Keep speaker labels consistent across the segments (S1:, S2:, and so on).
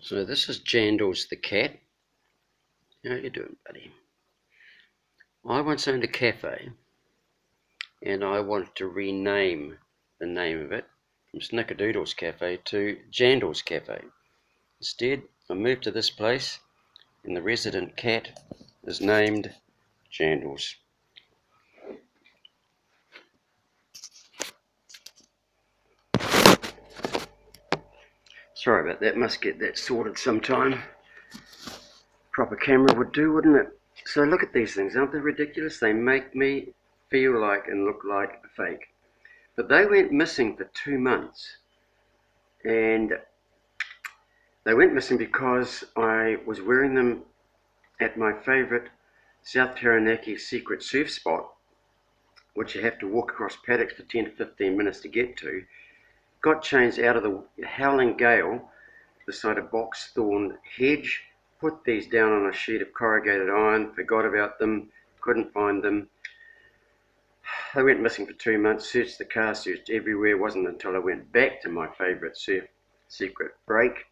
S1: So this is Jandels the cat. How you doing, buddy? I once owned a cafe and I wanted to rename the name of it from Snickerdoodle's Cafe to Jandels Cafe. Instead, I moved to this place and the resident cat is named Jandels. Sorry about that, must get that sorted sometime. Proper camera would do, wouldn't it? So look at these things, aren't they ridiculous? They make me feel like and look like a fake. But they went missing for 2 months. And they went missing because I was wearing them at my favourite South Taranaki secret surf spot, which you have to walk across paddocks for 10 to 15 minutes to get to. Got changed out of the howling gale beside a box thorn hedge, put these down on a sheet of corrugated iron, forgot about them, couldn't find them. They went missing for 2 months, searched the car, searched everywhere. It wasn't until I went back to my favourite surf secret break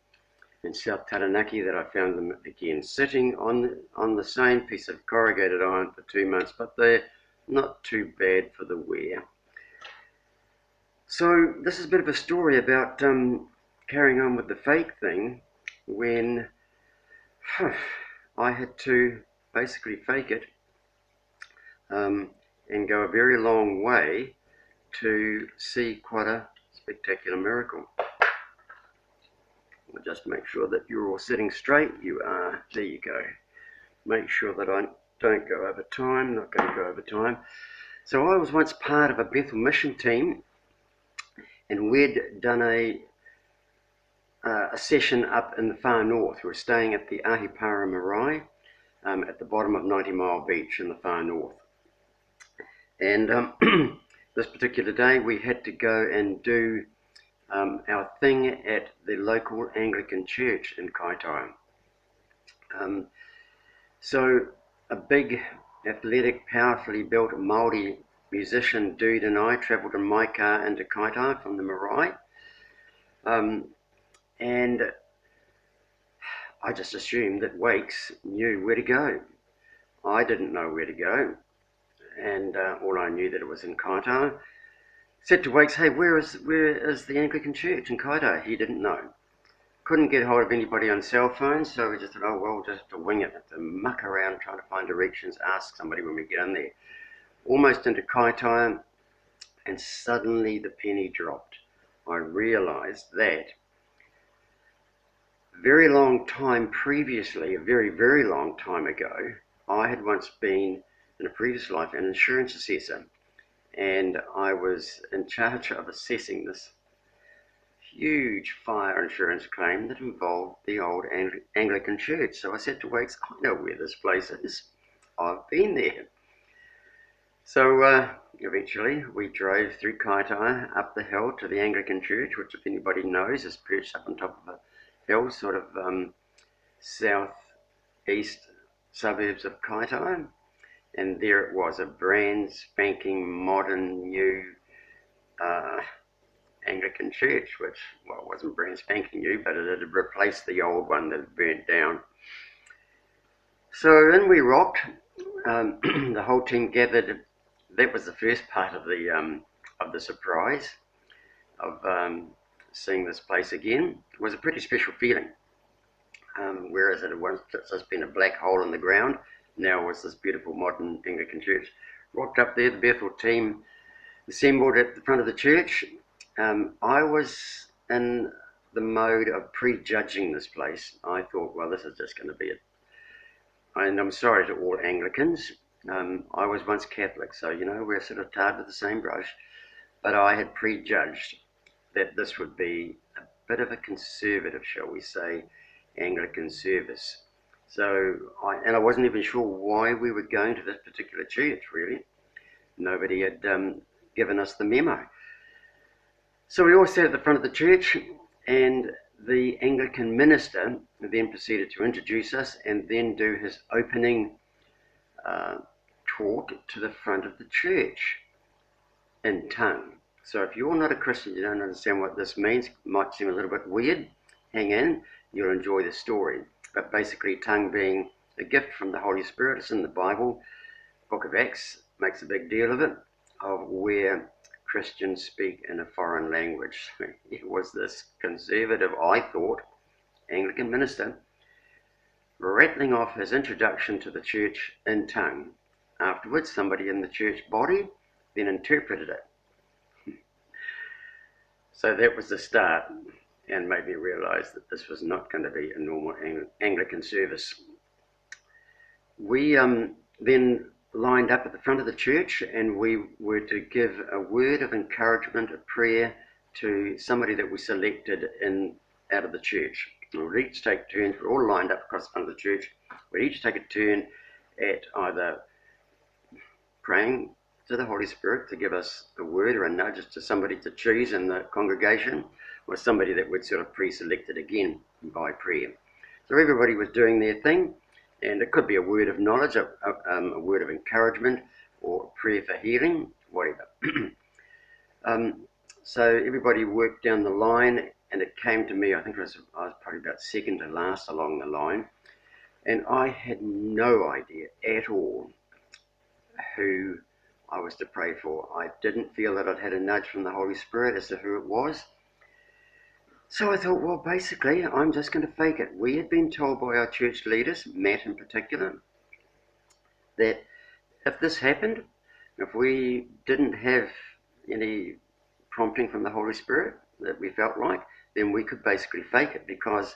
S1: in South Taranaki that I found them again, sitting on the same piece of corrugated iron for 2 months, but they're not too bad for the wear. So this is a bit of a story about carrying on with the fake thing when I had to basically fake it and go a very long way to see quite a spectacular miracle. I'll just make sure that you're all sitting straight. You are. There you go. Make sure that I don't go over time. Not going to go over time. So I was once part of a Bethel mission team, and we'd done a session up in the far north. We were staying at the Ahipara Marae at the bottom of 90 Mile Beach in the far north. And this particular day we had to go and do our thing at the local Anglican church in Kaitaia. So a big, athletic, powerfully built Māori musician dude and I travelled in my car into Kaitaia from the marae. And I just assumed that Wakes knew where to go. I didn't know where to go, and all I knew that it was in Kaitaia. Said to Wakes, hey, where is the Anglican church in Kaitaia? He didn't know. Couldn't get hold of anybody on cell phones, so we just thought, oh well, just to wing it, to muck around trying to find directions, ask somebody when we get in there. Almost into Kaitaia, and suddenly the penny dropped. I realised that a very long time previously, a very, very long time ago, I had once been, in a previous life, an insurance assessor. And I was in charge of assessing this huge fire insurance claim that involved the old Anglican church. So I said to Wakes, I know where this place is. I've been there. So eventually we drove through Kaitaia up the hill to the Anglican church, which, if anybody knows, is perched up on top of a hill, sort of southeast suburbs of Kaitaia. And there it was, a brand spanking modern new Anglican church, which, well, wasn't brand spanking new, but it had replaced the old one that had burnt down. So in we rocked. The whole team gathered. That was the first part of the surprise of seeing this place again. It was a pretty special feeling. Whereas it had once just been a black hole in the ground, now was this beautiful modern Anglican church. Rocked up there, the Bethel team assembled at the front of the church. I was in the mode of prejudging this place. I thought, well, this is just going to be it. And I'm sorry to all Anglicans. I was once Catholic, so, you know, we're sort of tarred with the same brush. But I had prejudged that this would be a bit of a conservative, shall we say, Anglican service. So, I wasn't even sure why we were going to this particular church, really. Nobody had given us the memo. So we all sat at the front of the church, and the Anglican minister then proceeded to introduce us and then do his opening talk to the front of the church in tongue. So if you're not a Christian, you don't understand what this means, it might seem a little bit weird, hang in. you'll enjoy the story. But basically, tongue being a gift from the Holy Spirit, it's in the Bible. Book of Acts makes a big deal of it, of where Christians speak in a foreign language. It was this conservative, I thought, Anglican minister rattling off his introduction to the church in tongue. Afterwards, somebody in the church body then interpreted it. So that was the start, and made me realise that this was not going to be a normal Anglican service. We then lined up at the front of the church, and we were to give a word of encouragement, a prayer to somebody that we selected out of the church. We'd each take turns. We're all lined up across the front of the church. We'd each take a turn at either praying to the Holy Spirit to give us a word or a nudge to somebody to choose in the congregation, or somebody that we'd sort of pre-selected again by prayer. So everybody was doing their thing, and it could be a word of knowledge, a word of encouragement, or prayer for healing, whatever. So everybody worked down the line, and it came to me, I think I was probably about second to last along the line, and I had no idea at all who I was to pray for. I didn't feel that I'd had a nudge from the Holy Spirit as to who it was. So I thought, well, basically, I'm just going to fake it. We had been told by our church leaders, Matt in particular, that if this happened, if we didn't have any prompting from the Holy Spirit that we felt like, then we could basically fake it, because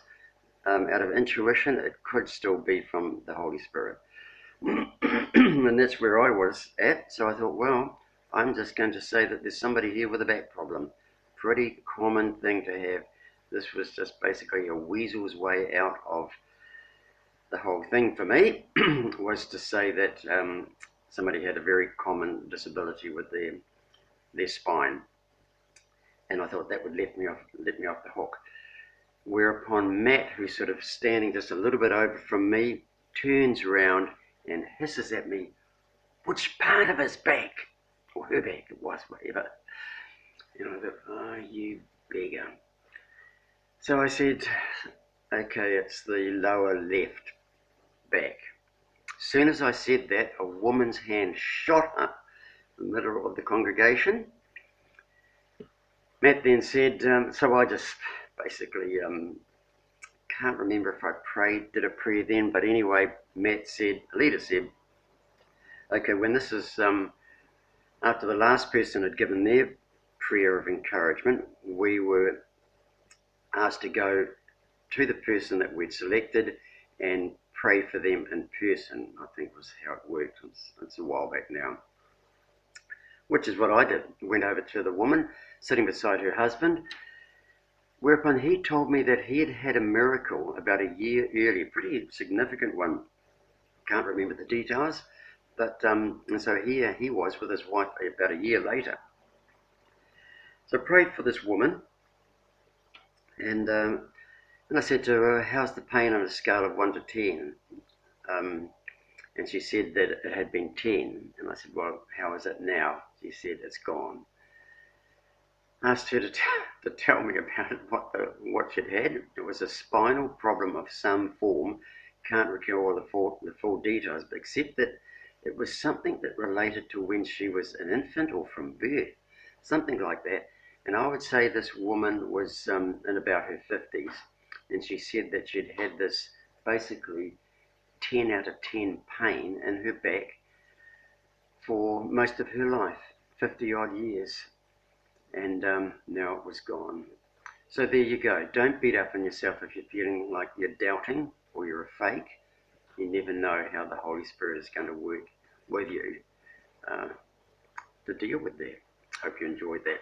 S1: out of intuition, it could still be from the Holy Spirit. And that's where I was at. So I thought, well, I'm just going to say that there's somebody here with a back problem. Pretty common thing to have. This was just basically a weasel's way out of the whole thing for me, was to say that somebody had a very common disability with their spine. And I thought that would let me off the hook. Whereupon Matt, who's sort of standing just a little bit over from me, turns around and hisses at me, which part of his back, or her back, it was, whatever. And I thought, oh, you beggar. So I said, okay, it's the lower left back. As soon as I said that, a woman's hand shot up in the middle of the congregation. Matt then said, so I just basically, can't remember if I did a prayer then, but anyway, Matt said, the leader said, okay, when this is, after the last person had given their prayer of encouragement, we were asked to go to the person that we'd selected and pray for them in person, I think was how it worked. It's a while back now. Which is what I did. Went over to the woman sitting beside her husband, whereupon he told me that he had had a miracle about a year earlier, pretty significant one. Can't remember the details, but and so here he was with his wife about a year later. So I prayed for this woman, and I said to her, how's the pain on a scale of 1 to 10? And she said that it had been 10. And I said, well, how is it now? She said, it's gone. I asked her to tell me about it, what she'd had. It was a spinal problem of some form. Can't recall the full details, but except that it was something that related to when she was an infant or from birth, something like that. And I would say this woman was in about her 50s, and she said that she'd had this basically 10 out of 10 pain in her back for most of her life, 50 odd years, and now it was gone. So there you go. Don't beat up on yourself if you're feeling like you're doubting or you're a fake. You never know how the Holy Spirit is going to work with you to deal with that. Hope you enjoyed that.